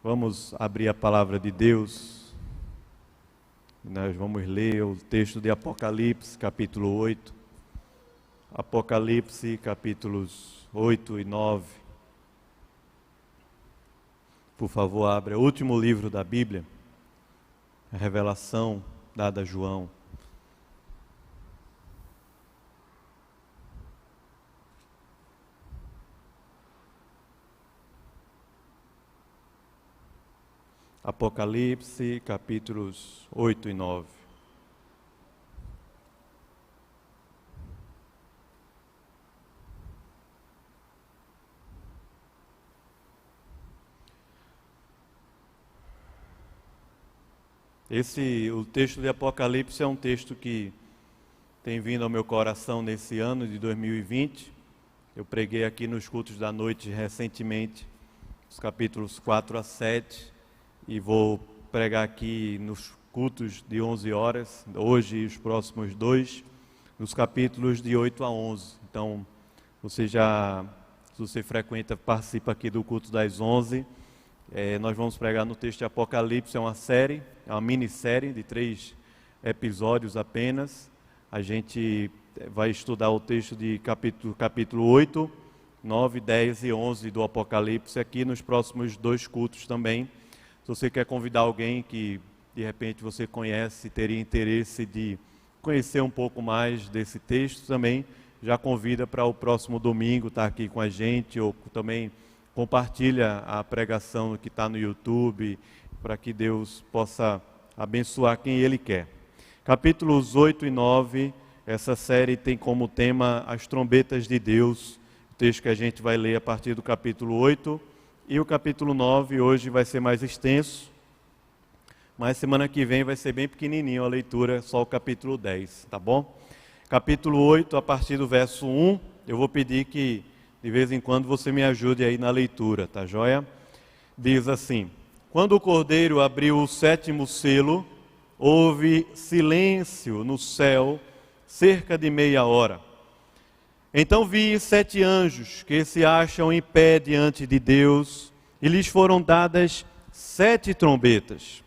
Vamos abrir a palavra de Deus. Nós vamos ler o texto de Apocalipse, capítulo 8. Apocalipse, capítulos 8 e 9. Por favor, abra o último livro da Bíblia, a revelação dada a João. Apocalipse, capítulos 8 e 9. O texto de Apocalipse é um texto que tem vindo ao meu coração nesse ano de 2020. Eu preguei aqui nos cultos da noite recentemente, os capítulos 4 a 7. E vou pregar aqui nos cultos de 11 horas, hoje e os próximos dois, nos capítulos de 8 a 11. Então, se você frequenta, participa aqui do culto das 11, nós vamos pregar no texto de Apocalipse. É uma série, é uma minissérie de 3 episódios apenas. A gente vai estudar o texto de capítulo 8, 9, 10 e 11 do Apocalipse aqui nos próximos 2 cultos também. Se você quer convidar alguém que de repente você conhece, teria interesse de conhecer um pouco mais desse texto também, já convida para o próximo domingo estar aqui com a gente, ou também compartilha a pregação que está no YouTube, para que Deus possa abençoar quem Ele quer. Capítulos 8 e 9, essa série tem como tema as trombetas de Deus, o texto que a gente vai ler a partir do capítulo 8, e o capítulo 9 hoje vai ser mais extenso, mas semana que vem vai ser bem pequenininho a leitura, só o capítulo 10, tá bom? Capítulo 8, a partir do verso 1, eu vou pedir que de vez em quando você me ajude aí na leitura, tá joia? Diz assim: quando o Cordeiro abriu o 7º selo, houve silêncio no céu cerca de meia hora. Então vi 7 anjos que se acham em pé diante de Deus, e lhes foram dadas 7 trombetas.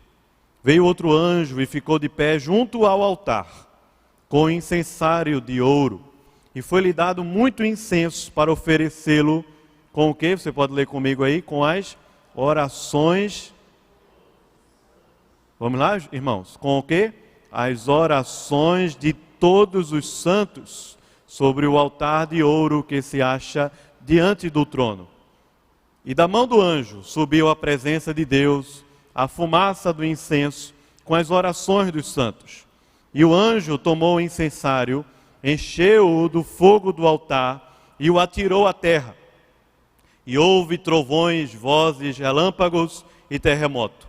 Veio outro anjo e ficou de pé junto ao altar, com incensário de ouro, e foi-lhe dado muito incenso para oferecê-lo com o quê? Você pode ler comigo aí? Com as orações. Vamos lá, irmãos? Com o quê? As orações de todos os santos, sobre o altar de ouro que se acha diante do trono. E da mão do anjo subiu à presença de Deus a fumaça do incenso com as orações dos santos. E o anjo tomou o incensário, encheu-o do fogo do altar e o atirou à terra. E houve trovões, vozes, relâmpagos e terremoto.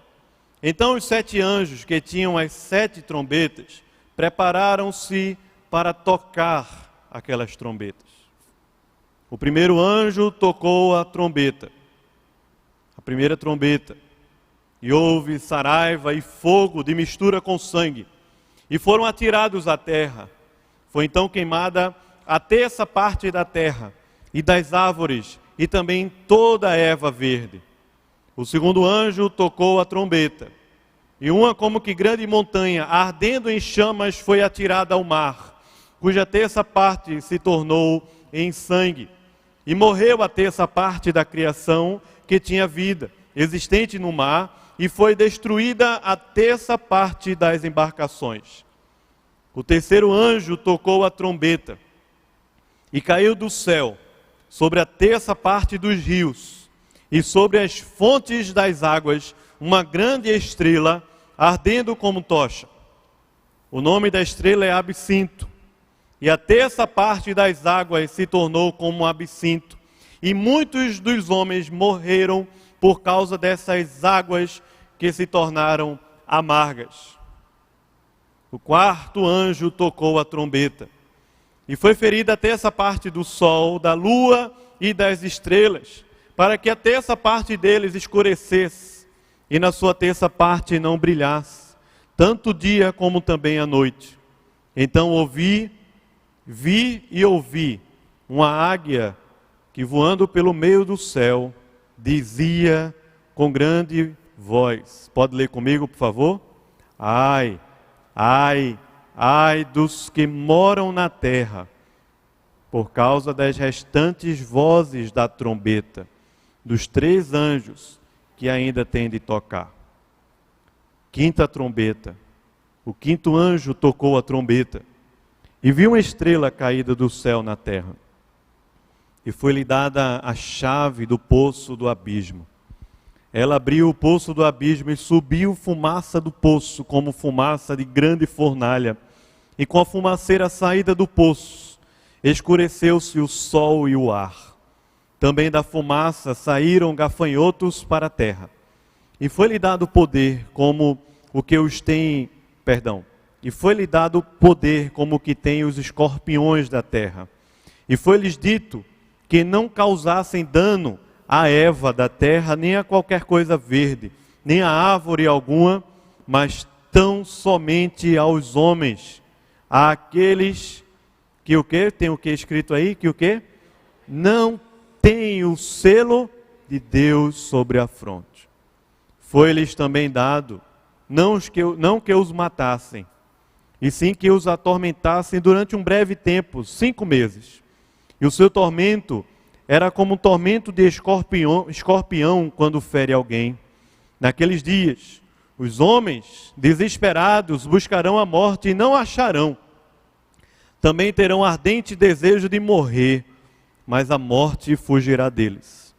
Então os 7 anjos que tinham as 7 trombetas prepararam-se para tocar aquelas trombetas. O primeiro anjo tocou a trombeta, a primeira trombeta, e houve saraiva e fogo de mistura com sangue, e foram atirados à terra. Foi então queimada a 1/3 parte da terra e das árvores, e também toda a erva verde. O segundo anjo tocou a trombeta, e uma como que grande montanha, ardendo em chamas, foi atirada ao mar, cuja 1/3 parte se tornou em sangue. E morreu a 1/3 parte da criação que tinha vida, existente no mar, e foi destruída a 1/3 parte das embarcações. O terceiro anjo tocou a trombeta, e caiu do céu, sobre a 1/3 parte dos rios, e sobre as fontes das águas, uma grande estrela, ardendo como tocha. O nome da estrela é Absinto. E a 1/3 parte das águas se tornou como absinto. E muitos dos homens morreram por causa dessas águas que se tornaram amargas. O quarto anjo tocou a trombeta. E foi ferida a 1/3 parte do sol, da lua e das estrelas, para que a 1/3 parte deles escurecesse, e na sua 1/3 parte não brilhasse, tanto o dia como também a noite. Então vi e ouvi uma águia que, voando pelo meio do céu, dizia com grande voz. Pode ler comigo, por favor? Ai, ai, ai dos que moram na terra, por causa das restantes vozes da trombeta, dos 3 anjos que ainda têm de tocar. Quinta trombeta. O 5º anjo tocou a trombeta, e viu uma estrela caída do céu na terra. E foi-lhe dada a chave do poço do abismo. Ela abriu o poço do abismo e subiu fumaça do poço, como fumaça de grande fornalha. E com a fumaceira saída do poço, escureceu-se o sol e o ar. Também da fumaça saíram gafanhotos para a terra. E foi-lhe dado poder como o que os tem, e foi-lhe dado poder como o que tem os escorpiões da terra. E foi-lhes dito que não causassem dano a erva da terra, nem a qualquer coisa verde, nem a árvore alguma, mas tão somente aos homens, àqueles que o quê? Tem o que escrito aí? Que o quê? Não tem o selo de Deus sobre a fronte. Foi-lhes também dado, não que os matassem, e sim que os atormentassem durante um breve tempo, 5 meses. E o seu tormento era como um tormento de escorpião quando fere alguém. Naqueles dias, os homens desesperados buscarão a morte e não acharão. Também terão ardente desejo de morrer, mas a morte fugirá deles.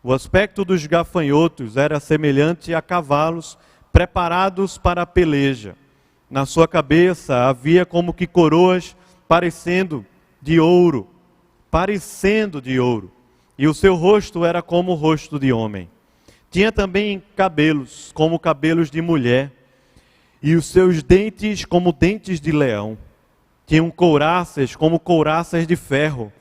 O aspecto dos gafanhotos era semelhante a cavalos preparados para a peleja. Na sua cabeça havia como que coroas parecendo de ouro, e o seu rosto era como o rosto de homem. Tinha também cabelos, como cabelos de mulher, e os seus dentes como dentes de leão. Tinham couraças como couraças de ferro.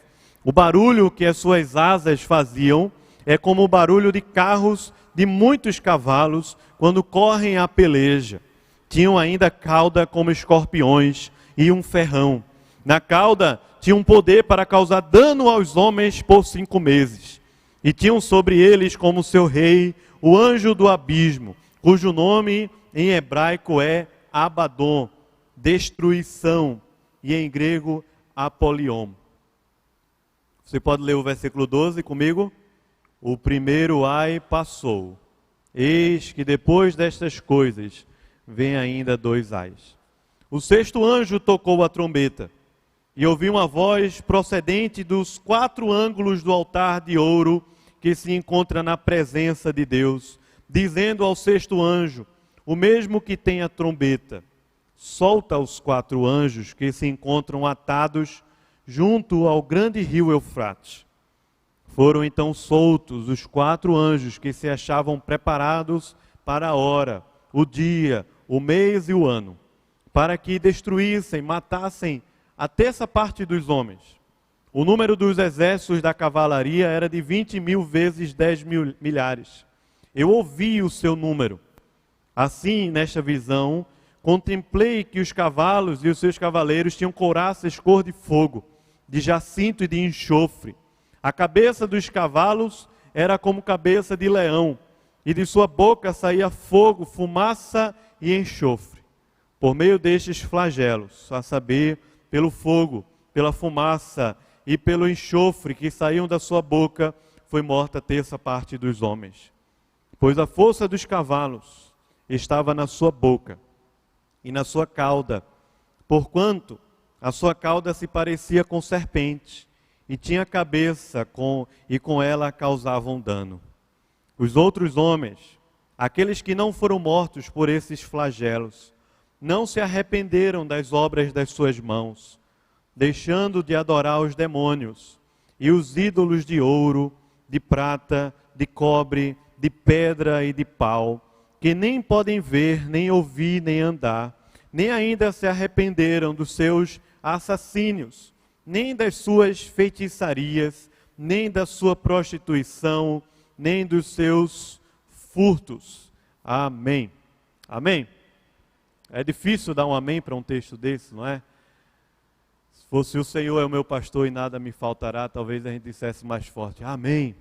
O barulho que as suas asas faziam é como o barulho de carros de muitos cavalos quando correm à peleja. Tinham ainda cauda como escorpiões e um ferrão. Na cauda tinham poder para causar dano aos homens por 5 meses. E tinham sobre eles como seu rei o anjo do abismo, cujo nome em hebraico é Abaddon, destruição, e em grego Apolion. Você pode ler o versículo 12 comigo? O primeiro ai passou. Eis que depois destas coisas vem ainda 2 ais. O 6º anjo tocou a trombeta, e ouvi uma voz procedente dos 4 ângulos do altar de ouro que se encontra na presença de Deus, dizendo ao 6º anjo, o mesmo que tem a trombeta: solta os 4 anjos que se encontram atados junto ao grande rio Eufrates. Foram então soltos os 4 anjos que se achavam preparados para a hora, o dia, o mês e o ano, para que destruíssem, matassem a 1/3 parte dos homens. O número dos exércitos da cavalaria era de 20.000 vezes 10 milhares. Eu ouvi o seu número. Assim, nesta visão, contemplei que os cavalos e os seus cavaleiros tinham couraças cor de fogo, de jacinto e de enxofre. A cabeça dos cavalos era como cabeça de leão, e de sua boca saía fogo, fumaça e enxofre. Por meio destes flagelos, a saber, pelo fogo, pela fumaça e pelo enxofre que saíam da sua boca, foi morta a 1/3 parte dos homens. Pois a força dos cavalos estava na sua boca e na sua cauda, porquanto a sua cauda se parecia com serpente, e tinha cabeça e com ela causavam dano. Os outros homens, aqueles que não foram mortos por esses flagelos, não se arrependeram das obras das suas mãos, deixando de adorar os demônios e os ídolos de ouro, de prata, de cobre, de pedra e de pau, que nem podem ver, nem ouvir, nem andar, nem ainda se arrependeram dos seus assassínios, nem das suas feitiçarias, nem da sua prostituição, nem dos seus furtos. Amém. Amém? É difícil dar um amém para um texto desse, não é? Se fosse o Senhor é o meu pastor e nada me faltará, talvez a gente dissesse mais forte, amém.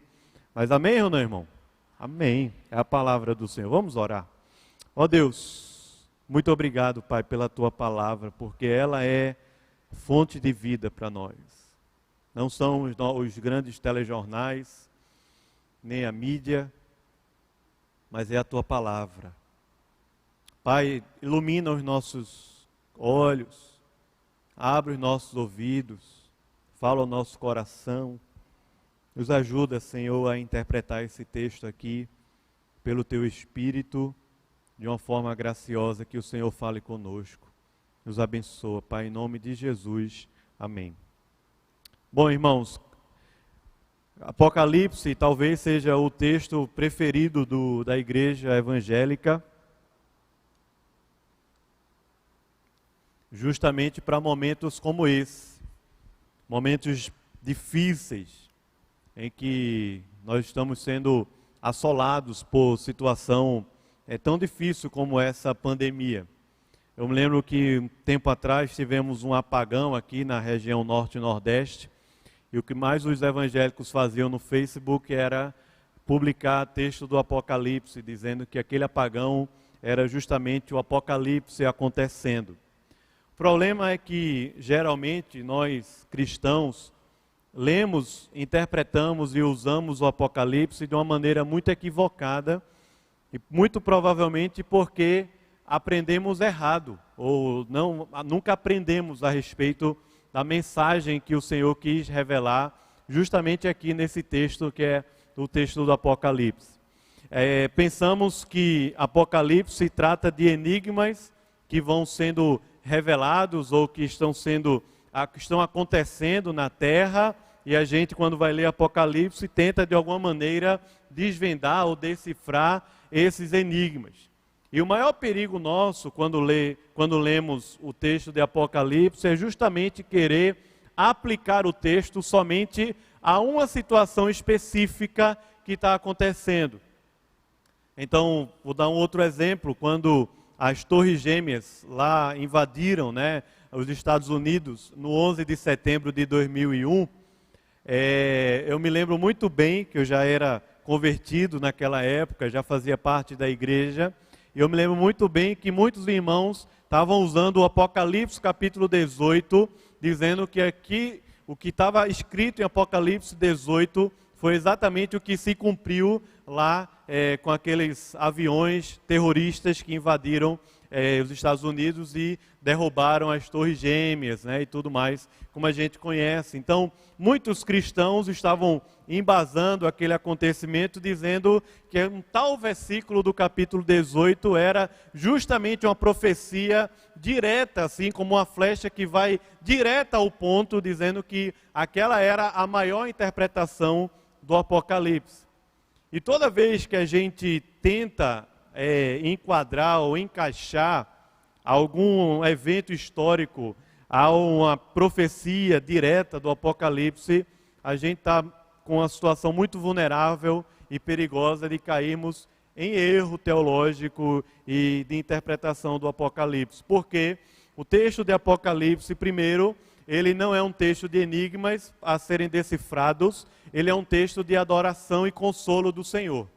Mas amém ou não, irmão? Amém. É a palavra do Senhor. Vamos orar. Ó Deus, muito obrigado, Pai, pela tua palavra, porque ela é fonte de vida para nós. Não são os grandes telejornais, nem a mídia, mas é a tua palavra. Pai, ilumina os nossos olhos, abre os nossos ouvidos, fala ao nosso coração. Nos ajuda, Senhor, a interpretar esse texto aqui, pelo Teu Espírito, de uma forma graciosa, que o Senhor fale conosco. Nos abençoa, Pai, em nome de Jesus. Amém. Bom, irmãos, Apocalipse talvez seja o texto preferido da igreja evangélica, justamente para momentos como esse, momentos difíceis, em que nós estamos sendo assolados por situação tão difícil como essa pandemia. Eu me lembro que um tempo atrás tivemos um apagão aqui na região norte e nordeste, e o que mais os evangélicos faziam no Facebook era publicar texto do Apocalipse, dizendo que aquele apagão era justamente o Apocalipse acontecendo. O problema é que, geralmente, nós cristãos lemos, interpretamos e usamos o Apocalipse de uma maneira muito equivocada, e muito provavelmente porque aprendemos errado, ou nunca aprendemos a respeito da mensagem que o Senhor quis revelar, justamente aqui nesse texto que é o texto do Apocalipse. Pensamos que Apocalipse trata de enigmas que vão sendo revelados ou que estão acontecendo na terra, e a gente, quando vai ler Apocalipse, tenta de alguma maneira desvendar ou decifrar esses enigmas. E o maior perigo nosso quando lemos o texto de Apocalipse é justamente querer aplicar o texto somente a uma situação específica que está acontecendo. Então, vou dar um outro exemplo. Quando as Torres Gêmeas lá invadiram, os Estados Unidos no 11 de setembro de 2001, eu me lembro muito bem que eu já era convertido naquela época, já fazia parte da igreja, e eu me lembro muito bem que muitos irmãos estavam usando o Apocalipse capítulo 18, dizendo que aqui o que estava escrito em Apocalipse 18 foi exatamente o que se cumpriu lá com aqueles aviões terroristas que invadiram os Estados Unidos e derrubaram as Torres Gêmeas, e tudo mais, como a gente conhece. Então, muitos cristãos estavam embasando aquele acontecimento, dizendo que um tal versículo do capítulo 18 era justamente uma profecia direta, assim como uma flecha que vai direta ao ponto, dizendo que aquela era a maior interpretação do Apocalipse. E toda vez que a gente tenta enquadrar ou encaixar algum evento histórico a uma profecia direta do Apocalipse, a gente está com uma situação muito vulnerável e perigosa de cairmos em erro teológico e de interpretação do Apocalipse. Porque o texto de Apocalipse, primeiro, ele não é um texto de enigmas a serem decifrados, ele é um texto de adoração e consolo do Senhor.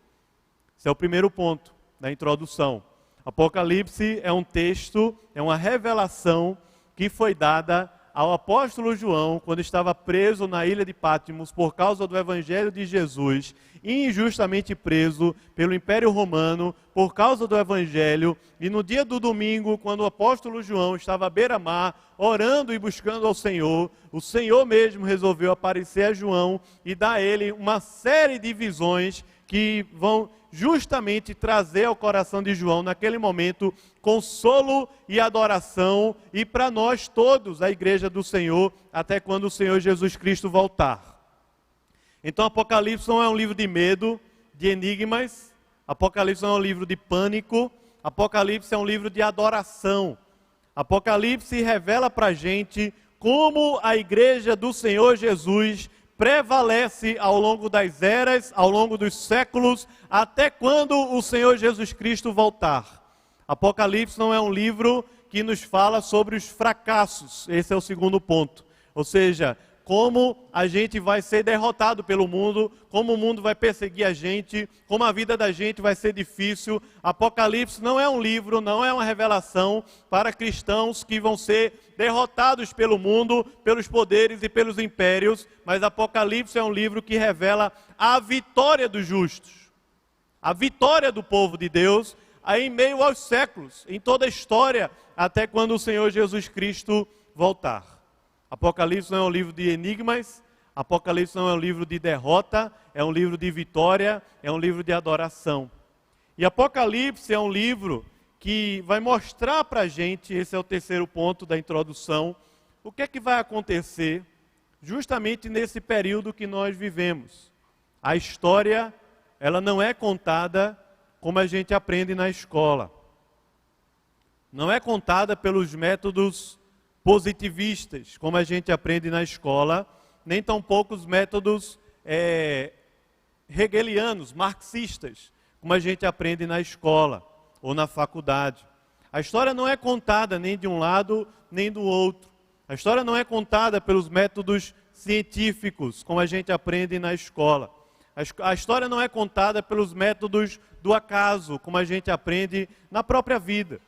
Esse é o primeiro ponto da introdução. Apocalipse é um texto, é uma revelação que foi dada ao apóstolo João quando estava preso na ilha de Patmos por causa do evangelho de Jesus, injustamente preso pelo Império Romano por causa do evangelho, e no dia do domingo, quando o apóstolo João estava à beira-mar, orando e buscando ao Senhor, o Senhor mesmo resolveu aparecer a João e dar a ele uma série de visões que vão justamente trazer ao coração de João, naquele momento, consolo e adoração, e para nós todos, a igreja do Senhor, até quando o Senhor Jesus Cristo voltar. Então, Apocalipse não é um livro de medo, de enigmas, Apocalipse não é um livro de pânico, Apocalipse é um livro de adoração. Apocalipse revela para a gente como a igreja do Senhor Jesus prevalece ao longo das eras, ao longo dos séculos, até quando o Senhor Jesus Cristo voltar. Apocalipse não é um livro que nos fala sobre os fracassos, esse é o segundo ponto. Ou seja, como a gente vai ser derrotado pelo mundo, como o mundo vai perseguir a gente, como a vida da gente vai ser difícil. Apocalipse não é um livro, não é uma revelação para cristãos que vão ser derrotados pelo mundo, pelos poderes e pelos impérios, mas Apocalipse é um livro que revela a vitória dos justos, a vitória do povo de Deus, aí em meio aos séculos, em toda a história, até quando o Senhor Jesus Cristo voltar. Apocalipse não é um livro de enigmas, Apocalipse não é um livro de derrota, é um livro de vitória, é um livro de adoração. E Apocalipse é um livro que vai mostrar para a gente, esse é o terceiro ponto da introdução, o que é que vai acontecer justamente nesse período que nós vivemos. A história, ela não é contada como a gente aprende na escola. Não é contada pelos métodos positivistas, como a gente aprende na escola, nem tampouco os métodos hegelianos, marxistas, como a gente aprende na escola ou na faculdade. A história não é contada nem de um lado, nem do outro. A história não é contada pelos métodos científicos, como a gente aprende na escola. A história não é contada pelos métodos do acaso, como a gente aprende na própria vida.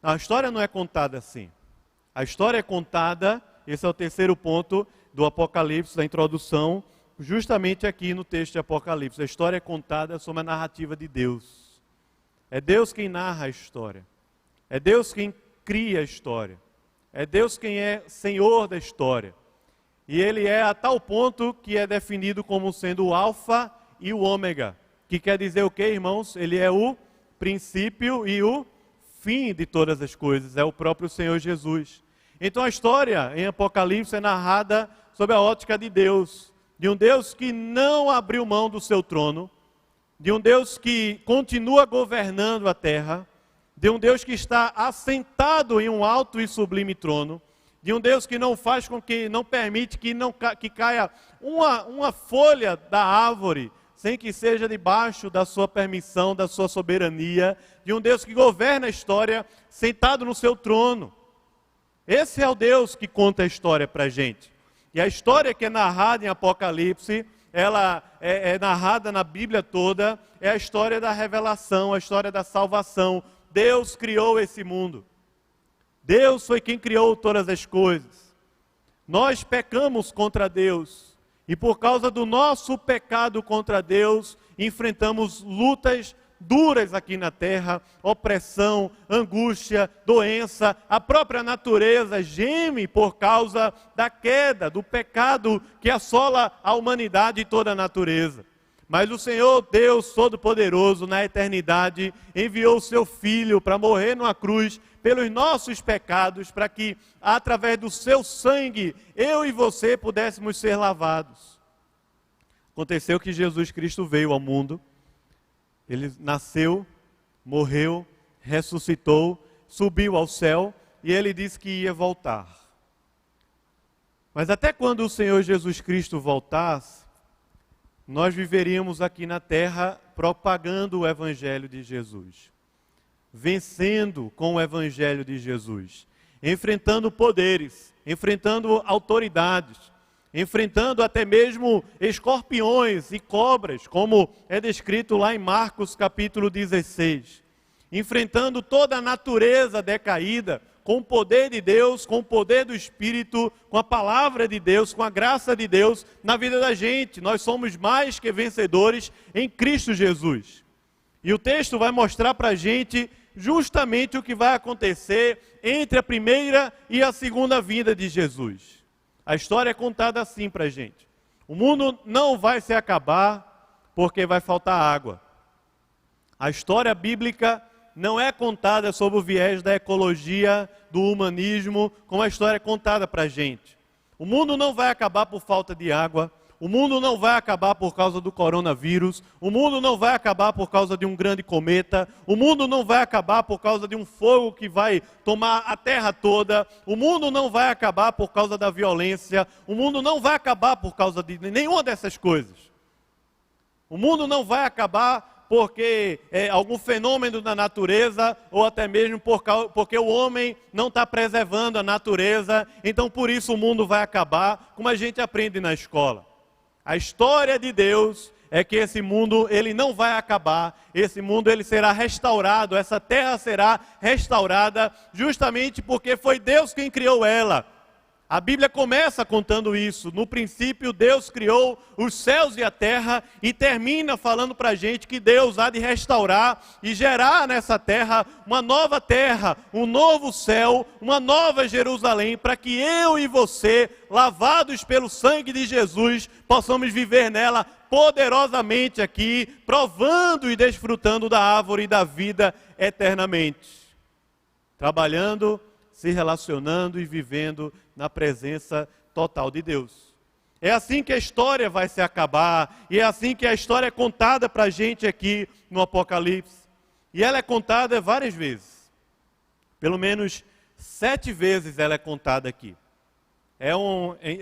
A história não é contada assim. A história é contada, esse é o terceiro ponto do Apocalipse, da introdução, justamente aqui no texto de Apocalipse. A história é contada sob a narrativa de Deus. É Deus quem narra a história. É Deus quem cria a história. É Deus quem é Senhor da história. E Ele é a tal ponto que é definido como sendo o Alfa e o Ômega. Que quer dizer o quê, irmãos? Ele é o princípio e o fim de todas as coisas. É o próprio Senhor Jesus. Então a história em Apocalipse é narrada sob a ótica de Deus. De um Deus que não abriu mão do seu trono. De um Deus que continua governando a terra. De um Deus que está assentado em um alto e sublime trono. De um Deus que não faz com que, não permite que caia uma folha da árvore, sem que seja debaixo da sua permissão, da sua soberania. De um Deus que governa a história, sentado no seu trono. Esse é o Deus que conta a história para a gente. E a história que é narrada em Apocalipse, ela é narrada na Bíblia toda, é a história da revelação, a história da salvação. Deus criou esse mundo. Deus foi quem criou todas as coisas. Nós pecamos contra Deus. E por causa do nosso pecado contra Deus, enfrentamos lutas duras aqui na terra, opressão, angústia, doença. A própria natureza geme por causa da queda, do pecado que assola a humanidade e toda a natureza. Mas o Senhor Deus Todo-Poderoso, na eternidade, enviou o seu Filho para morrer numa cruz pelos nossos pecados, para que, através do seu sangue, eu e você pudéssemos ser lavados. Aconteceu que Jesus Cristo veio ao mundo, Ele nasceu, morreu, ressuscitou, subiu ao céu, e Ele disse que ia voltar. Mas até quando o Senhor Jesus Cristo voltasse, nós viveríamos aqui na terra propagando o Evangelho de Jesus. Vencendo com o Evangelho de Jesus. Enfrentando poderes, enfrentando autoridades, enfrentando até mesmo escorpiões e cobras, como é descrito lá em Marcos capítulo 16. Enfrentando toda a natureza decaída, com o poder de Deus, com o poder do Espírito, com a palavra de Deus, com a graça de Deus na vida da gente. Nós somos mais que vencedores em Cristo Jesus. E o texto vai mostrar para a gente justamente o que vai acontecer entre a primeira e a segunda vinda de Jesus. A história é contada assim para a gente. O mundo não vai se acabar porque vai faltar água. A história bíblica não é contada sob o viés da ecologia, do humanismo, como a história é contada para a gente. O mundo não vai acabar por falta de água. O mundo não vai acabar por causa do coronavírus. O mundo não vai acabar por causa de um grande cometa. O mundo não vai acabar por causa de um fogo que vai tomar a terra toda. O mundo não vai acabar por causa da violência. O mundo não vai acabar por causa de nenhuma dessas coisas. O mundo não vai acabar porque algum fenômeno da natureza, ou até mesmo porque o homem não está preservando a natureza, então por isso o mundo vai acabar, como a gente aprende na escola. A história de Deus é que esse mundo ele não vai acabar, esse mundo ele será restaurado, essa terra será restaurada, justamente porque foi Deus quem criou ela. A Bíblia começa contando isso. No princípio, Deus criou os céus e a terra e termina falando para a gente que Deus há de restaurar e gerar nessa terra, um novo céu, uma nova Jerusalém, para que eu e você, lavados pelo sangue de Jesus, possamos viver nela poderosamente aqui, provando e desfrutando da árvore da vida eternamente. Trabalhando, se relacionando e vivendo na presença total de Deus. É assim que a história vai se acabar, e é assim que a história é contada para a gente aqui no Apocalipse. E ela é contada várias vezes. Pelo menos 7 vezes ela é contada aqui. É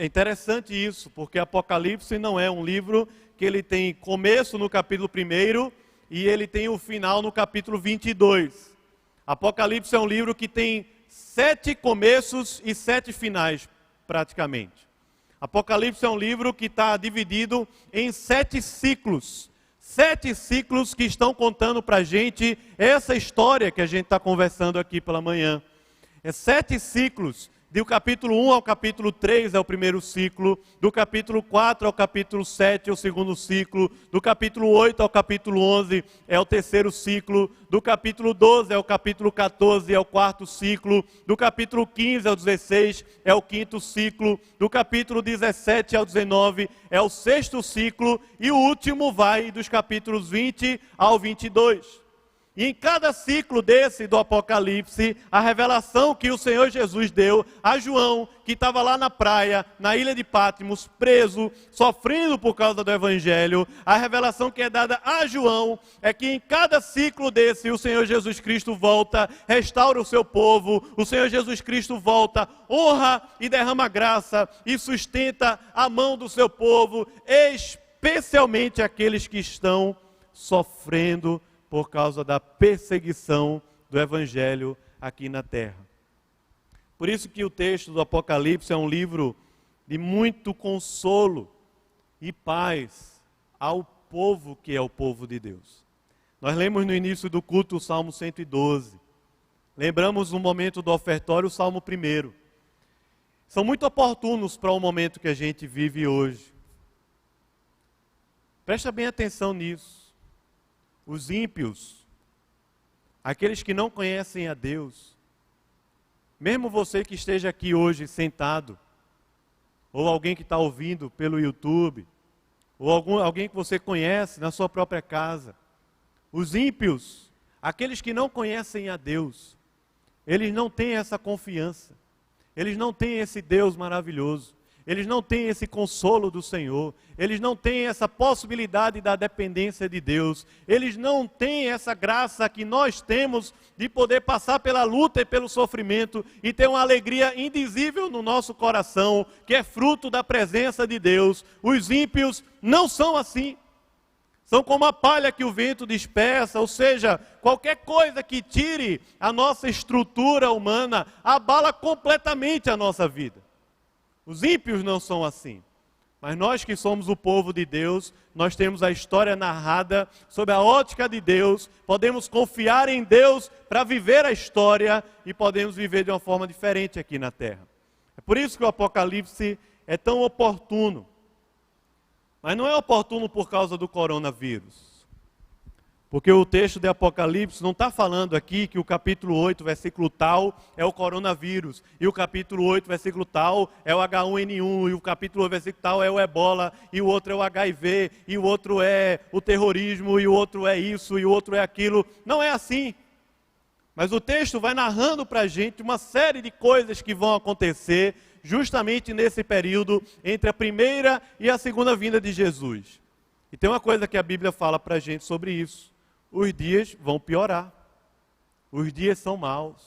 interessante isso, porque Apocalipse não é um livro que ele tem começo no capítulo 1 e ele tem o final no capítulo 22. Apocalipse é um livro que tem 7 começos e 7 finais, praticamente. Apocalipse é um livro que está dividido em 7 ciclos. 7 ciclos que estão contando para a gente essa história que a gente está conversando aqui pela manhã. 7 ciclos. Do capítulo 1 ao capítulo 3 é o primeiro ciclo, do capítulo 4 ao capítulo 7 é o segundo ciclo, do capítulo 8 ao capítulo 11 é o terceiro ciclo, do capítulo 12 ao capítulo 14 é o quarto ciclo, do capítulo 15 ao 16 é o quinto ciclo, do capítulo 17 ao 19 é o sexto ciclo, e o último vai dos capítulos 20 ao 22. E em cada ciclo desse do Apocalipse, a revelação que o Senhor Jesus deu a João, que estava lá na praia, na ilha de Patmos, preso, sofrendo por causa do Evangelho, a revelação que é dada a João é que em cada ciclo desse, o Senhor Jesus Cristo volta, restaura o seu povo, o Senhor Jesus Cristo volta, honra e derrama graça e sustenta a mão do seu povo, especialmente aqueles que estão sofrendo por causa da perseguição do Evangelho aqui na terra. Por isso que o texto do Apocalipse é um livro de muito consolo e paz ao povo que é o povo de Deus. Nós lemos no início do culto o Salmo 112. Lembramos no momento do ofertório o Salmo 1. São muito oportunos para o momento que a gente vive hoje. Presta bem atenção nisso. Os ímpios, aqueles que não conhecem a Deus, mesmo você que esteja aqui hoje sentado, ou alguém que está ouvindo pelo YouTube, ou alguém que você conhece na sua própria casa, os ímpios, aqueles que não conhecem a Deus, eles não têm essa confiança, eles não têm esse Deus maravilhoso, eles não têm esse consolo do Senhor, eles não têm essa possibilidade da dependência de Deus, eles não têm essa graça que nós temos de poder passar pela luta e pelo sofrimento e ter uma alegria indizível no nosso coração, que é fruto da presença de Deus. Os ímpios não são assim. São como a palha que o vento dispersa, ou seja, qualquer coisa que tire a nossa estrutura humana abala completamente a nossa vida. Os ímpios não são assim, mas nós que somos o povo de Deus, nós temos a história narrada sob a ótica de Deus, podemos confiar em Deus para viver a história e podemos viver de uma forma diferente aqui na terra. É por isso que o Apocalipse é tão oportuno, mas não é oportuno por causa do coronavírus. Porque o texto de Apocalipse não está falando aqui que o capítulo 8, versículo tal, é o coronavírus, e o capítulo 8, versículo tal, é o H1N1, e o capítulo 8, versículo tal, é o ebola, e o outro é o HIV, e o outro é o terrorismo, e o outro é isso, e o outro é aquilo. Não é assim. Mas o texto vai narrando para a gente uma série de coisas que vão acontecer justamente nesse período entre a primeira e a segunda vinda de Jesus. E tem uma coisa que a Bíblia fala para a gente sobre isso. Os dias vão piorar, os dias são maus,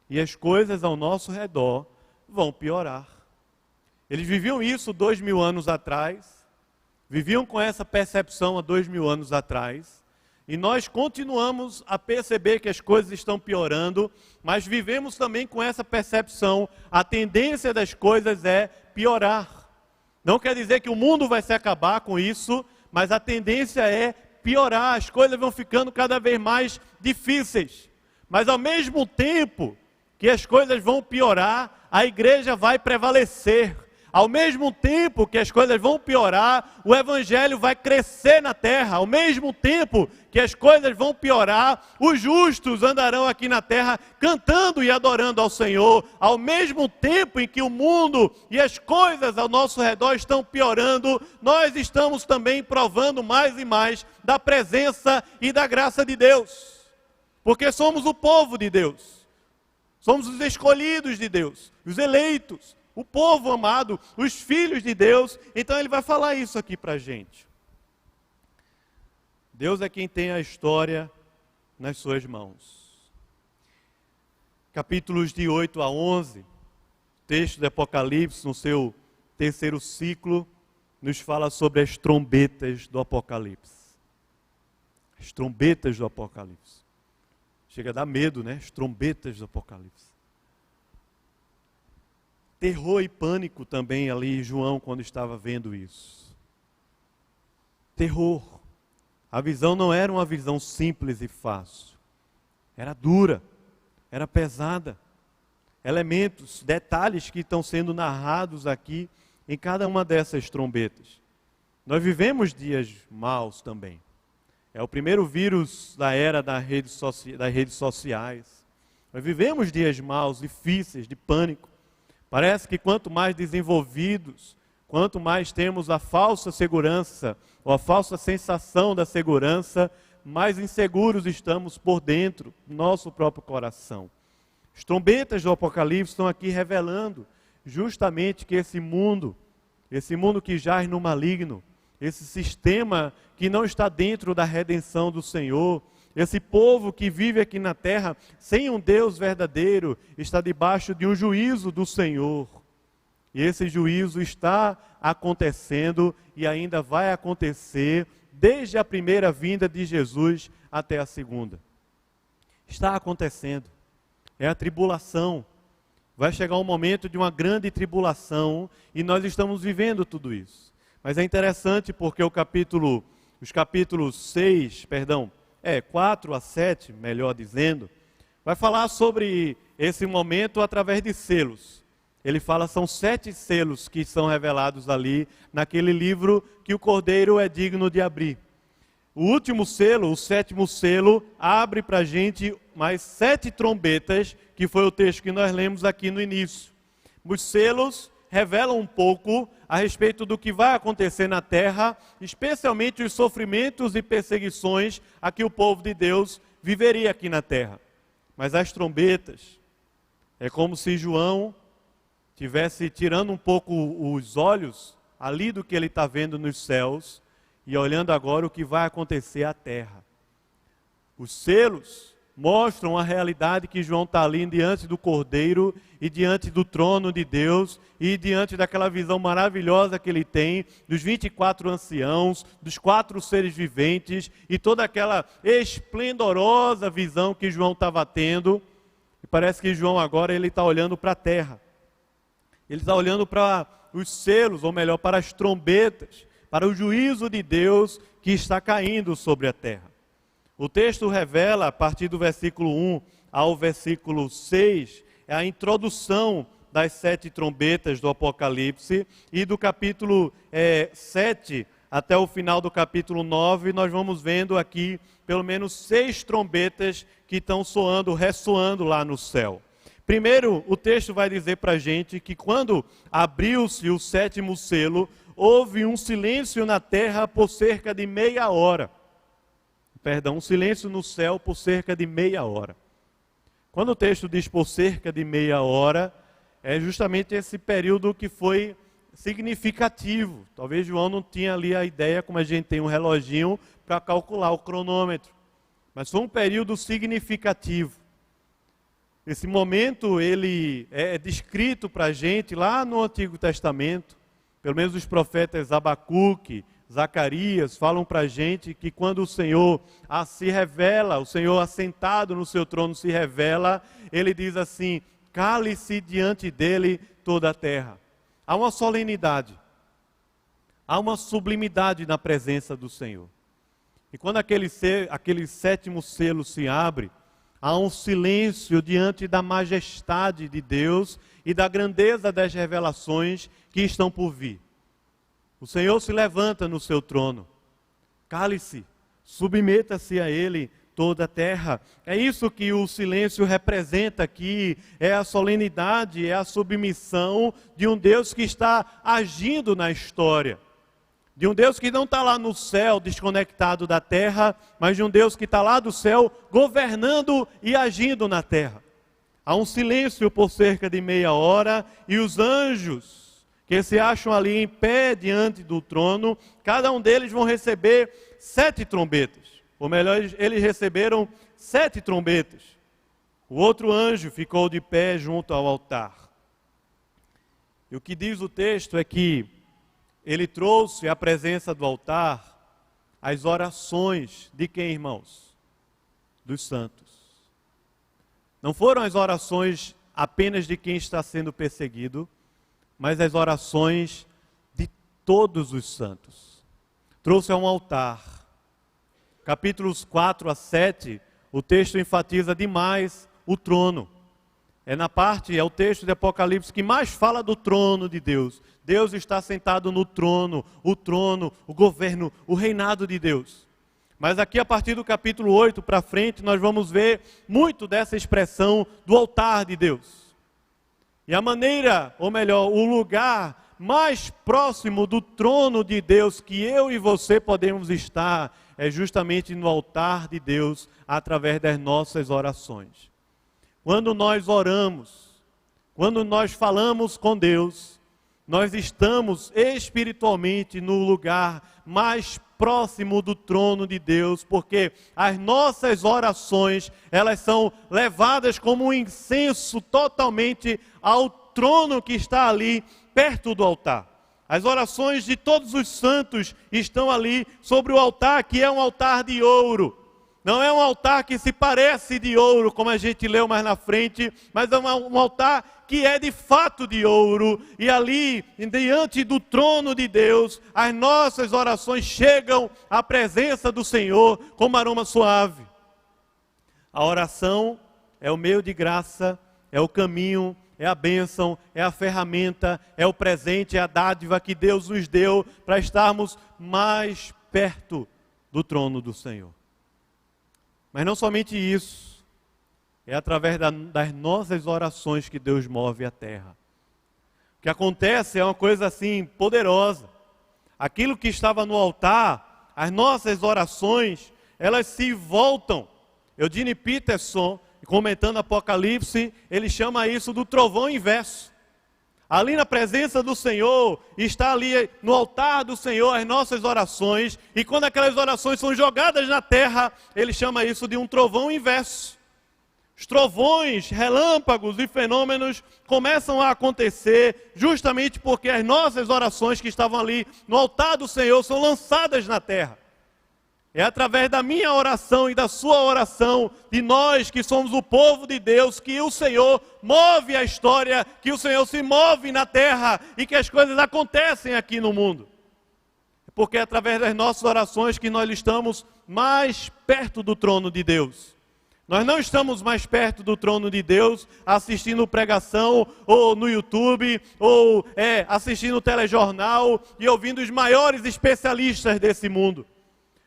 e as coisas ao nosso redor vão piorar. Eles viviam isso 2000 anos atrás, viviam com essa percepção há 2000 anos atrás, E nós continuamos a perceber que as coisas estão piorando, mas vivemos também com essa percepção. A tendência das coisas é piorar. Não quer dizer que o mundo vai se acabar com isso, mas a tendência é piorar. As coisas vão ficando cada vez mais difíceis. Mas ao mesmo tempo que as coisas vão piorar, a igreja vai prevalecer. Ao mesmo tempo que as coisas vão piorar, o evangelho vai crescer na terra. Ao mesmo tempo que as coisas vão piorar, os justos andarão aqui na terra cantando e adorando ao Senhor. Ao mesmo tempo em que o mundo e as coisas ao nosso redor estão piorando, nós estamos também provando mais e mais da presença e da graça de Deus. Porque somos o povo de Deus. Somos os escolhidos de Deus, os eleitos. O povo amado, os filhos de Deus. Então ele vai falar isso aqui para a gente. Deus é quem tem a história nas suas mãos. Capítulos de 8 a 11, texto do Apocalipse, no seu terceiro ciclo, nos fala sobre as trombetas do Apocalipse. As trombetas do Apocalipse. Chega a dar medo, né? As trombetas do Apocalipse. Terror e pânico também ali, João, quando estava vendo isso. Terror. A visão não era uma visão simples e fácil. Era dura, era pesada. Elementos, detalhes que estão sendo narrados aqui em cada uma dessas trombetas. Nós vivemos dias maus também. É o primeiro vírus da era das redes sociais. Nós vivemos dias maus, difíceis, de pânico. Parece que quanto mais desenvolvidos, quanto mais temos a falsa segurança, ou a falsa sensação da segurança, mais inseguros estamos por dentro do nosso próprio coração. As trombetas do Apocalipse estão aqui revelando justamente que esse mundo que jaz no maligno, esse sistema que não está dentro da redenção do Senhor, esse povo que vive aqui na terra sem um Deus verdadeiro, está debaixo de um juízo do Senhor. E esse juízo está acontecendo e ainda vai acontecer desde a primeira vinda de Jesus até a segunda. Está acontecendo. É a tribulação. Vai chegar um momento de uma grande tribulação e nós estamos vivendo tudo isso. Mas é interessante porque os capítulos 4 a 7, melhor dizendo, vai falar sobre esse momento através de selos. Ele fala, são 7 selos que são revelados ali, naquele livro que o Cordeiro é digno de abrir. O último selo, o 7º selo, abre para a gente mais 7 trombetas, que foi o texto que nós lemos aqui no início. Os selos revelam um pouco a respeito do que vai acontecer na terra, especialmente os sofrimentos e perseguições a que o povo de Deus viveria aqui na terra. Mas as trombetas, é como se João estivesse tirando um pouco os olhos ali do que ele está vendo nos céus e olhando agora o que vai acontecer à terra. Os selos mostram a realidade que João está ali diante do Cordeiro e diante do trono de Deus e diante daquela visão maravilhosa que ele tem dos 24 anciãos, dos 4 seres viventes e toda aquela esplendorosa visão que João estava tendo. E parece que João agora ele está olhando para a terra. Ele está olhando para os selos, ou melhor, para as trombetas, para o juízo de Deus que está caindo sobre a terra. O texto revela, a partir do versículo 1 ao versículo 6, a introdução das 7 trombetas do Apocalipse, e do capítulo 7 até o final do capítulo 9, nós vamos vendo aqui pelo menos 6 trombetas que estão ressoando lá no céu. Primeiro, o texto vai dizer para a gente que quando abriu-se o 7º selo, houve um silêncio na terra por cerca de meia hora. Um silêncio no céu por cerca de meia hora. Quando o texto diz por cerca de meia hora, é justamente esse período que foi significativo. Talvez João não tinha ali a ideia, como a gente tem um reloginho, para calcular o cronômetro. Mas foi um período significativo. Esse momento, ele é descrito para a gente lá no Antigo Testamento, pelo menos os profetas Abacuque, Zacarias, falam para a gente que quando o Senhor se revela, o Senhor assentado no seu trono se revela, ele diz assim: cale-se diante dele toda a terra. Há uma solenidade, há uma sublimidade na presença do Senhor. E quando aquele sétimo selo se abre, há um silêncio diante da majestade de Deus e da grandeza das revelações que estão por vir. O Senhor se levanta no seu trono. Cale-se, submeta-se a Ele toda a terra. É isso que o silêncio representa aqui. É a solenidade, é a submissão de um Deus que está agindo na história. De um Deus que não está lá no céu, desconectado da terra, mas de um Deus que está lá do céu, governando e agindo na terra. Há um silêncio por cerca de meia hora, e os anjos que se acham ali em pé diante do trono, cada um deles vão receber 7 trombetas. Ou melhor, eles receberam 7 trombetas. O outro anjo ficou de pé junto ao altar. E o que diz o texto é que ele trouxe à presença do altar as orações de quem, irmãos? Dos santos. Não foram as orações apenas de quem está sendo perseguido, mas as orações de todos os santos. Trouxe a um altar. Capítulos 4 a 7, o texto enfatiza demais o trono. É o texto de Apocalipse que mais fala do trono de Deus. Deus está sentado no trono, o governo, o reinado de Deus. Mas aqui a partir do capítulo 8 para frente, nós vamos ver muito dessa expressão do altar de Deus. E a maneira, ou melhor, o lugar mais próximo do trono de Deus que eu e você podemos estar é justamente no altar de Deus, através das nossas orações. Quando nós oramos, quando nós falamos com Deus, nós estamos espiritualmente no lugar mais próximo do trono de Deus, porque as nossas orações, elas são levadas como um incenso totalmente ao trono que está ali perto do altar. As orações de todos os santos estão ali sobre o altar, que é um altar de ouro. Não é um altar que se parece de ouro, como a gente leu mais na frente, mas é um altar que é de fato de ouro. E ali, diante do trono de Deus, as nossas orações chegam à presença do Senhor como aroma suave. A oração é o meio de graça, é o caminho, é a bênção, é a ferramenta, é o presente, é a dádiva que Deus nos deu para estarmos mais perto do trono do Senhor. Mas não somente isso, é através das nossas orações que Deus move a terra. O que acontece é uma coisa assim poderosa. Aquilo que estava no altar, as nossas orações, elas se voltam. Eugene Peterson, comentando Apocalipse, ele chama isso do trovão inverso. Ali na presença do Senhor, está ali no altar do Senhor as nossas orações, e quando aquelas orações são jogadas na terra, ele chama isso de um trovão inverso. Os trovões, relâmpagos e fenômenos começam a acontecer justamente porque as nossas orações que estavam ali no altar do Senhor são lançadas na terra. É através da minha oração e da sua oração, de nós que somos o povo de Deus, que o Senhor move a história, que o Senhor se move na terra e que as coisas acontecem aqui no mundo. Porque é através das nossas orações que nós estamos mais perto do trono de Deus. Nós não estamos mais perto do trono de Deus assistindo pregação, ou no YouTube, ou assistindo telejornal e ouvindo os maiores especialistas desse mundo.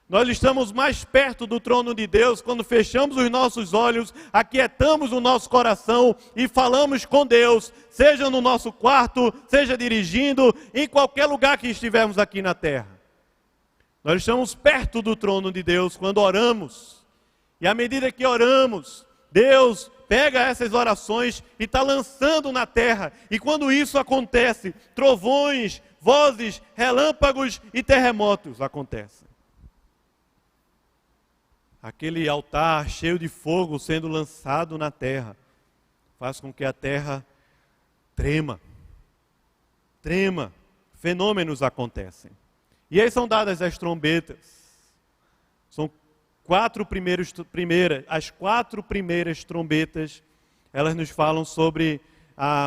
Nós estamos mais perto do trono de Deus quando fechamos os nossos olhos, aquietamos o nosso coração e falamos com Deus, seja no nosso quarto, seja dirigindo, em qualquer lugar que estivermos aqui na terra. Nós estamos perto do trono de Deus quando oramos. E à medida que oramos, Deus pega essas orações e está lançando na terra. E quando isso acontece, trovões, vozes, relâmpagos e terremotos acontecem. Aquele altar cheio de fogo sendo lançado na terra, faz com que a terra trema. Fenômenos acontecem. E aí são dadas as trombetas. São as 4 primeiras trombetas, elas nos falam sobre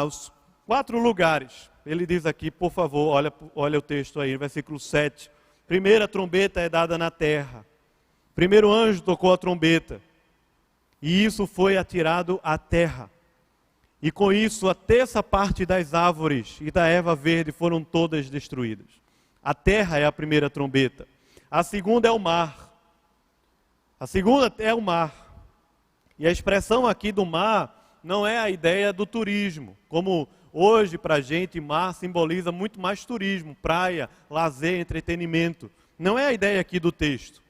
os 4 lugares. Ele diz aqui, por favor, olha o texto aí, versículo 7. Primeira trombeta é dada na terra. Primeiro anjo tocou a trombeta, e isso foi atirado à terra. E com isso, a terça parte das árvores e da erva verde foram todas destruídas. A terra é a primeira trombeta. A segunda é o mar. A segunda é o mar. E a expressão aqui do mar não é a ideia do turismo. Como hoje, para a gente, mar simboliza muito mais turismo, praia, lazer, entretenimento. Não é a ideia aqui do texto.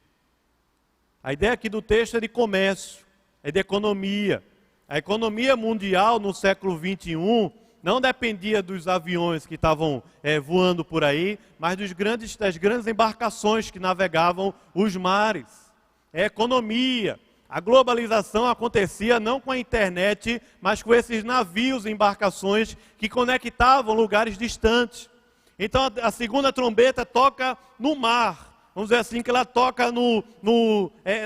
A ideia aqui do texto é de comércio, é de economia. A economia mundial no século XXI não dependia dos aviões que estavam voando por aí, mas das grandes embarcações que navegavam os mares. É economia. A globalização acontecia não com a internet, mas com esses navios e embarcações que conectavam lugares distantes. Então a segunda trombeta toca no mar. Vamos dizer assim, que ela toca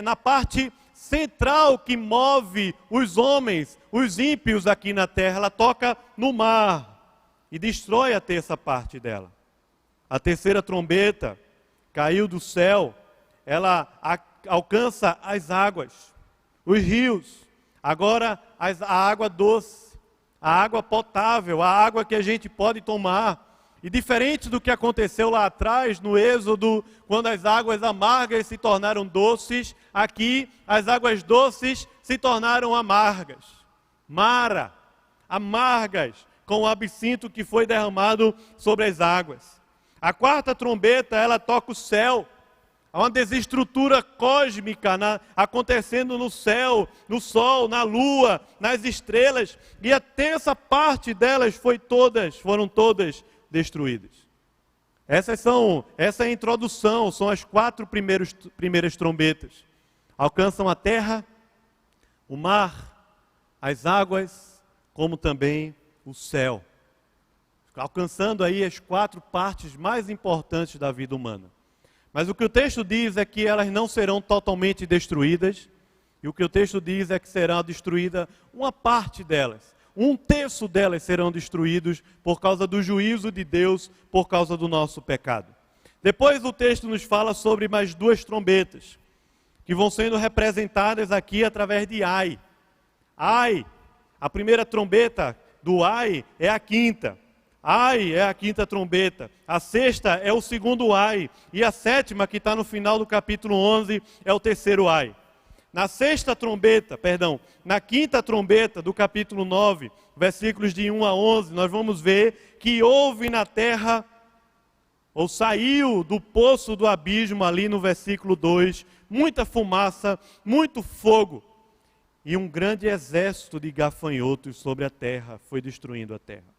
na parte central que move os homens, os ímpios aqui na terra. Ela toca no mar e destrói a terça parte dela. A terceira trombeta caiu do céu, ela alcança as águas, os rios. Agora a água doce, a água potável, a água que a gente pode tomar. E diferente do que aconteceu lá atrás, no Êxodo, quando as águas amargas se tornaram doces, aqui as águas doces se tornaram amargas. Mara, amargas, com o absinto que foi derramado sobre as águas. A quarta trombeta, ela toca o céu. Há uma desestrutura cósmica acontecendo no céu, no sol, na lua, nas estrelas. E a terça parte delas foram todas destruídas. Essa é a introdução, são as 4 primeiras trombetas. Alcançam a terra, o mar, as águas, como também o céu. Alcançando aí as 4 partes mais importantes da vida humana. Mas o que o texto diz é que elas não serão totalmente destruídas, e o que o texto diz é que será destruída uma parte delas. 1/3 delas serão destruídos por causa do juízo de Deus, por causa do nosso pecado. Depois o texto nos fala sobre mais 2 trombetas, que vão sendo representadas aqui através de ai. Ai, a primeira trombeta do ai é a quinta. Ai é a quinta trombeta. A sexta é o segundo ai. E a sétima, que está no final do capítulo 11, é o terceiro ai. Na quinta trombeta do capítulo 9, versículos de 1 a 11, nós vamos ver que houve na terra, ou saiu do poço do abismo ali no versículo 2, muita fumaça, muito fogo, e um grande exército de gafanhotos sobre a terra, foi destruindo a terra.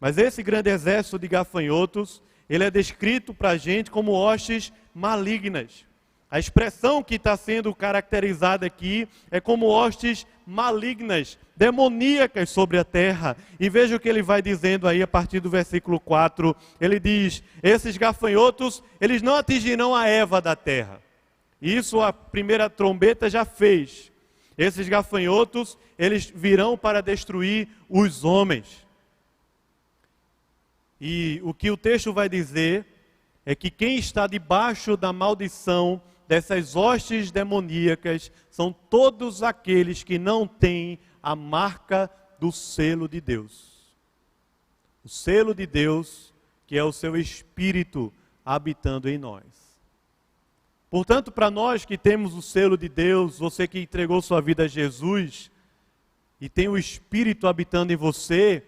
Mas esse grande exército de gafanhotos, ele é descrito para a gente como hostes malignas. A expressão que está sendo caracterizada aqui é como hostes malignas, demoníacas sobre a terra. E veja o que ele vai dizendo aí a partir do versículo 4. Ele diz, esses gafanhotos, eles não atingirão a erva da terra. Isso a primeira trombeta já fez. Esses gafanhotos, eles virão para destruir os homens. E o que o texto vai dizer é que quem está debaixo da maldição dessas hostes demoníacas são todos aqueles que não têm a marca do selo de Deus. O selo de Deus, que é o seu Espírito habitando em nós. Portanto, para nós que temos o selo de Deus, você que entregou sua vida a Jesus e tem o Espírito habitando em você,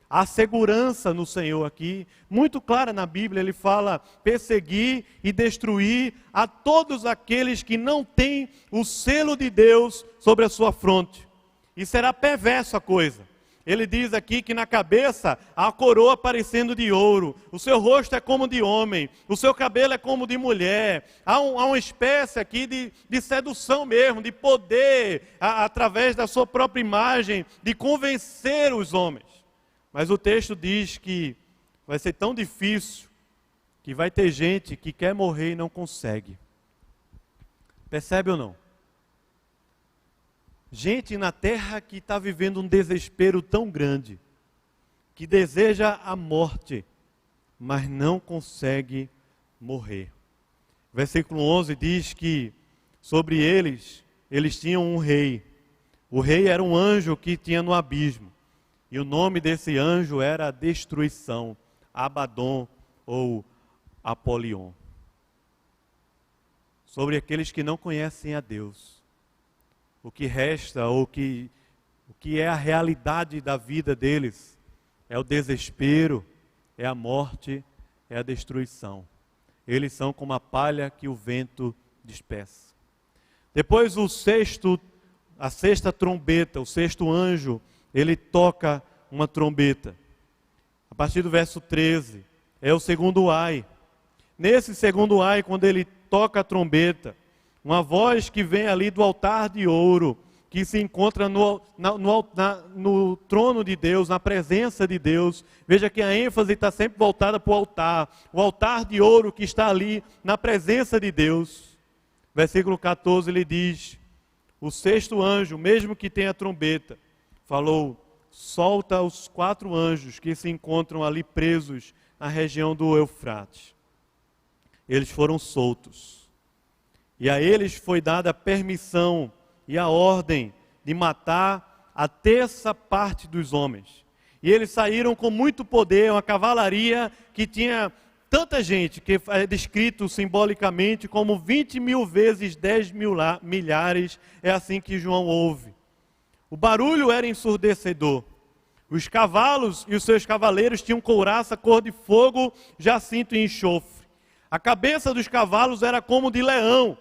há segurança no Senhor aqui, muito clara na Bíblia, ele fala perseguir e destruir a todos aqueles que não têm o selo de Deus sobre a sua fronte. E será perversa a coisa. Ele diz aqui que na cabeça há a coroa parecendo de ouro, o seu rosto é como de homem, o seu cabelo é como de mulher. Há uma espécie aqui de sedução mesmo, de poder, através da sua própria imagem, de convencer os homens. Mas o texto diz que vai ser tão difícil que vai ter gente que quer morrer e não consegue. Percebe ou não? Gente na terra que está vivendo um desespero tão grande, que deseja a morte, mas não consegue morrer. Versículo 11 diz que sobre eles tinham um rei. O rei era um anjo que tinha no abismo. E o nome desse anjo era Destruição, Abaddon ou Apolion. Sobre aqueles que não conhecem a Deus. O que resta, o que é a realidade da vida deles, é o desespero, é a morte, é a destruição. Eles são como a palha que o vento dispersa. Depois a sexta trombeta, o sexto anjo, ele toca uma trombeta. A partir do verso 13, é o segundo ai. Nesse segundo ai, quando ele toca a trombeta, uma voz que vem ali do altar de ouro, que se encontra no trono de Deus, na presença de Deus. Veja que a ênfase está sempre voltada para o altar de ouro que está ali na presença de Deus. Versículo 14, ele diz, o sexto anjo, mesmo que tenha trombeta, falou, solta os 4 anjos que se encontram ali presos na região do Eufrates. Eles foram soltos. E a eles foi dada a permissão e a ordem de matar a terça parte dos homens. E eles saíram com muito poder, uma cavalaria que tinha tanta gente, que é descrito simbolicamente como 20 mil vezes 10 milhares, é assim que João ouve. O barulho era ensurdecedor. Os cavalos e os seus cavaleiros tinham couraça cor de fogo, jacinto e enxofre. A cabeça dos cavalos era como de leão,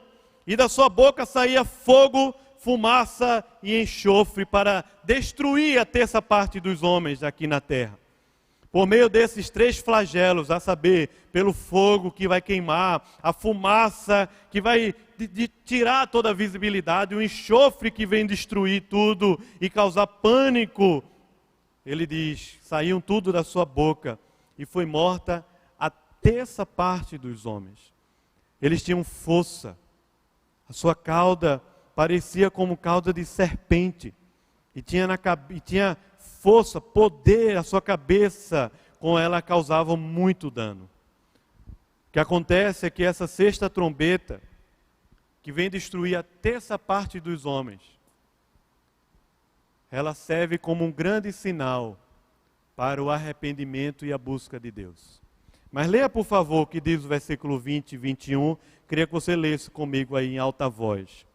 e da sua boca saía fogo, fumaça e enxofre para destruir a terça parte dos homens aqui na terra. Por meio desses 3 flagelos, a saber, pelo fogo que vai queimar, a fumaça que vai tirar toda a visibilidade, o enxofre que vem destruir tudo e causar pânico, ele diz, saíam tudo da sua boca e foi morta a terça parte dos homens. Eles tinham força. A sua cauda parecia como cauda de serpente. E tinha força, poder, a sua cabeça, com ela causava muito dano. O que acontece é que essa sexta trombeta, que vem destruir a terça parte dos homens, ela serve como um grande sinal para o arrependimento e a busca de Deus. Mas leia, por favor, o que diz o versículo 20 e 21. Queria que você lesse comigo aí em alta voz.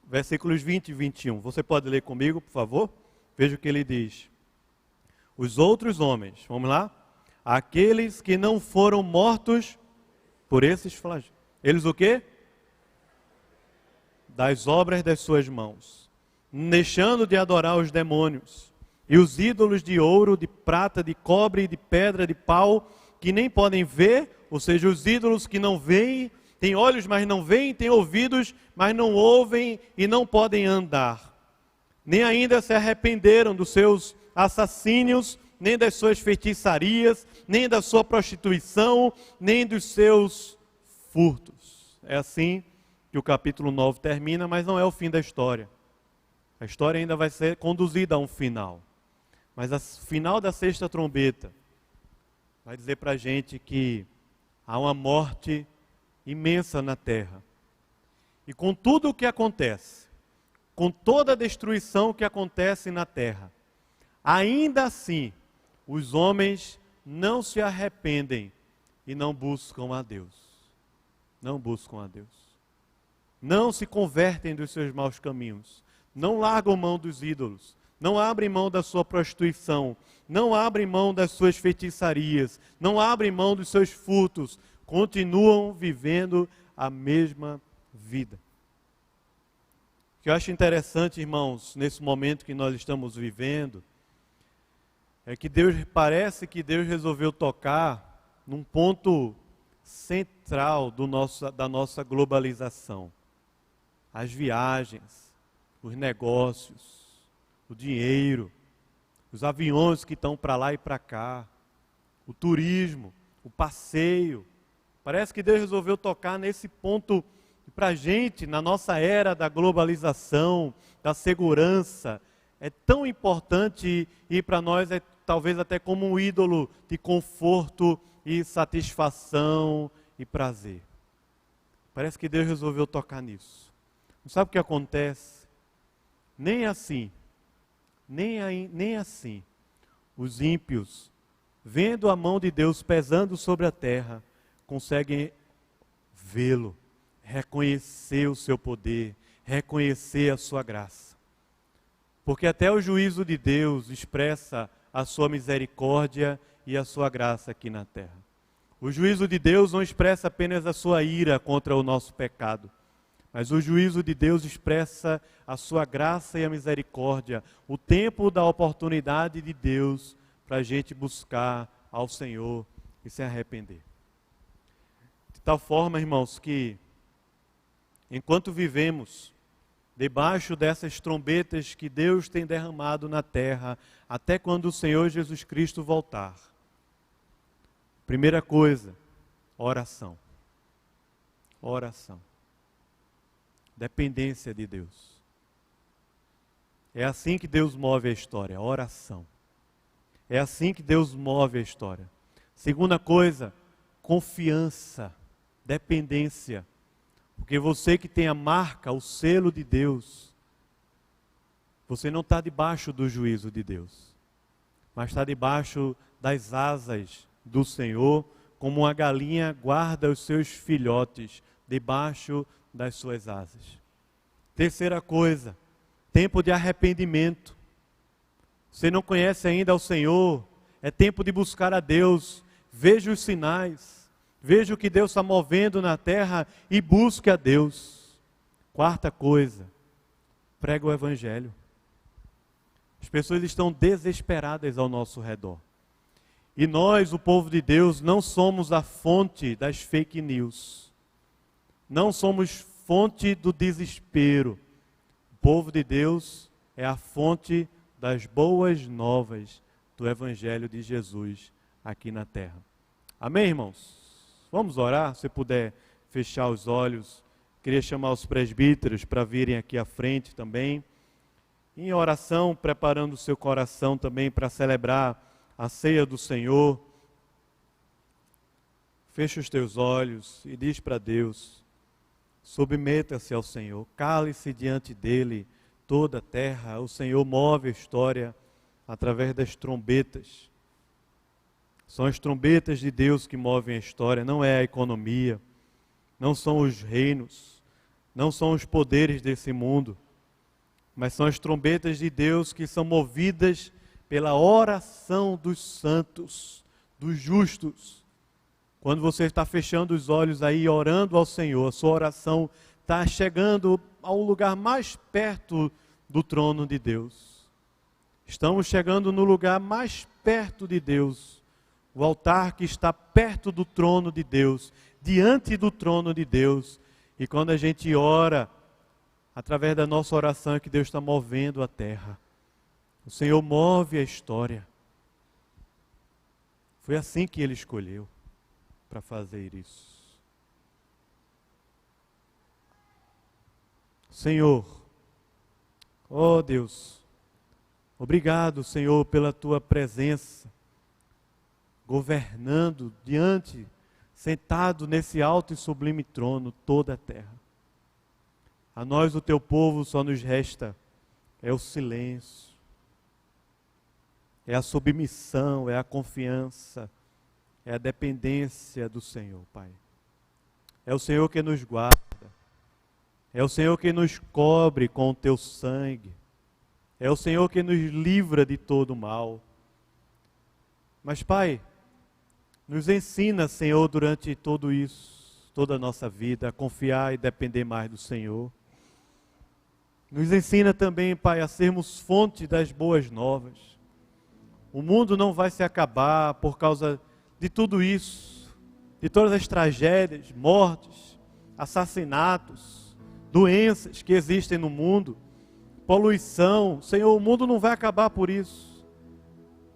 Versículos 20 e 21. Você pode ler comigo, por favor? Veja o que ele diz. Os outros homens, vamos lá? Aqueles que não foram mortos por esses flagelos. Eles o quê? Das obras das suas mãos. Deixando de adorar os demônios e os ídolos de ouro, de prata, de cobre, de pedra, de pau, que nem podem ver, ou seja, os ídolos que não veem, têm olhos, mas não veem, têm ouvidos, mas não ouvem e não podem andar. Nem ainda se arrependeram dos seus assassínios, nem das suas feitiçarias, nem da sua prostituição, nem dos seus furtos. É assim que o capítulo 9 termina, mas não é o fim da história. A história ainda vai ser conduzida a um final. Mas o final da sexta trombeta vai dizer para a gente que há uma morte imensa na terra. E com tudo o que acontece, com toda a destruição que acontece na terra, ainda assim, os homens não se arrependem e não buscam a Deus. Não buscam a Deus. Não se convertem dos seus maus caminhos. Não largam mão dos ídolos. Não abrem mão da sua prostituição. Não abrem mão das suas feitiçarias. Não abrem mão dos seus furtos. Continuam vivendo a mesma vida. O que eu acho interessante, irmãos, nesse momento que nós estamos vivendo, é que parece que Deus resolveu tocar num ponto central da nossa globalização. As viagens, os negócios, o dinheiro, os aviões que estão para lá e para cá, o turismo, o passeio. Parece que Deus resolveu tocar nesse ponto para a gente, na nossa era da globalização, da segurança. É tão importante e para nós é talvez até como um ídolo de conforto e satisfação e prazer. Parece que Deus resolveu tocar nisso. Não sabe o que acontece? Nem assim, nem assim, os ímpios, vendo a mão de Deus pesando sobre a terra, conseguem vê-lo, reconhecer o seu poder, reconhecer a sua graça. Porque até o juízo de Deus expressa a sua misericórdia e a sua graça aqui na terra. O juízo de Deus não expressa apenas a sua ira contra o nosso pecado, mas o juízo de Deus expressa a sua graça e a misericórdia, o tempo da oportunidade de Deus para a gente buscar ao Senhor e se arrepender. De tal forma, irmãos, que enquanto vivemos debaixo dessas trombetas que Deus tem derramado na terra, até quando o Senhor Jesus Cristo voltar, primeira coisa, oração. Oração. Dependência de Deus. É assim que Deus move a história, oração. É assim que Deus move a história. Segunda coisa, confiança, dependência. Porque você que tem a marca, o selo de Deus, você não está debaixo do juízo de Deus, mas está debaixo das asas do Senhor, como uma galinha guarda os seus filhotes debaixo das suas asas. Terceira coisa, tempo de arrependimento. Você não conhece ainda ao Senhor, é tempo de buscar a Deus. Veja os sinais, veja o que Deus está movendo na terra e busque a Deus. Quarta coisa, prega o Evangelho. As pessoas estão desesperadas ao nosso redor. E nós, o povo de Deus, não somos a fonte das fake news. Não somos fonte do desespero. O povo de Deus é a fonte das boas novas do Evangelho de Jesus aqui na terra. Amém, irmãos? Vamos orar, se puder fechar os olhos. Queria chamar os presbíteros para virem aqui à frente também. Em oração, preparando o seu coração também para celebrar a ceia do Senhor. Fecha os teus olhos e diz para Deus, submeta-se ao Senhor, cale-se diante dEle toda a terra. O Senhor move a história através das trombetas. São as trombetas de Deus que movem a história, não é a economia, não são os reinos, não são os poderes desse mundo, mas são as trombetas de Deus que são movidas pela oração dos santos, dos justos. Quando você está fechando os olhos aí, orando ao Senhor, a sua oração está chegando ao lugar mais perto do trono de Deus. Estamos chegando no lugar mais perto de Deus, o altar que está perto do trono de Deus, diante do trono de Deus. E quando a gente ora, através da nossa oração é que Deus está movendo a terra. O Senhor move a história. Foi assim que Ele escolheu para fazer isso. Senhor, ó Deus, obrigado, Senhor, pela Tua presença, governando diante, sentado nesse alto e sublime trono, toda a terra. A nós, o Teu povo, só nos resta é o silêncio, é a submissão, é a confiança, é a dependência do Senhor, Pai. É o Senhor que nos guarda, é o Senhor que nos cobre com o Teu sangue, é o Senhor que nos livra de todo mal. Mas, Pai, nos ensina, Senhor, durante tudo isso, toda a nossa vida, a confiar e depender mais do Senhor. Nos ensina também, Pai, a sermos fonte das boas novas. O mundo não vai se acabar por causa de tudo isso, de todas as tragédias, mortes, assassinatos, doenças que existem no mundo, poluição. Senhor, o mundo não vai acabar por isso.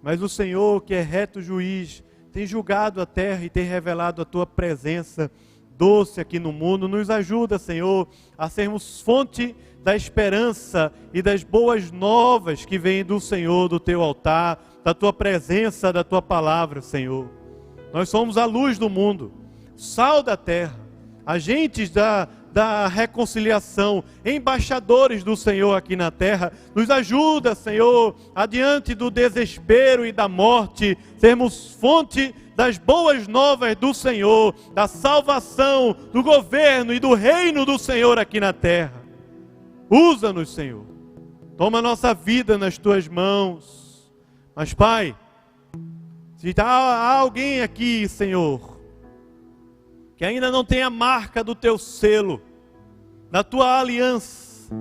Mas o Senhor, que é reto juiz, tem julgado a terra e tem revelado a tua presença doce aqui no mundo. Nos ajuda, Senhor, a sermos fonte da esperança e das boas novas que vêm do Senhor, do teu altar, da tua presença, da tua palavra, Senhor. Nós somos a luz do mundo, sal da terra, agentes da reconciliação, embaixadores do Senhor aqui na terra. Nos ajuda, Senhor, adiante do desespero e da morte, sermos fonte das boas novas do Senhor, da salvação, do governo e do reino do Senhor aqui na terra. Usa-nos, Senhor. Toma a nossa vida nas tuas mãos. Mas, Pai, se há alguém aqui, Senhor, que ainda não tem a marca do teu selo, da tua aliança,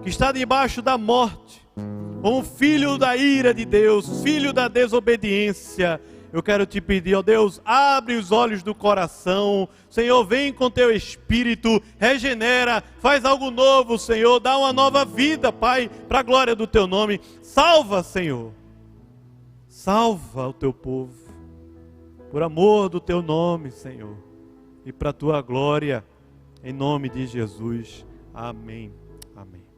que está debaixo da morte, como filho da ira de Deus, filho da desobediência, eu quero te pedir, ó Deus, abre os olhos do coração, Senhor, vem com teu Espírito, regenera, faz algo novo, Senhor, dá uma nova vida, Pai, para a glória do teu nome. Salva, Senhor, salva o teu povo, por amor do teu nome, Senhor, e para a tua glória, em nome de Jesus. Amém. Amém.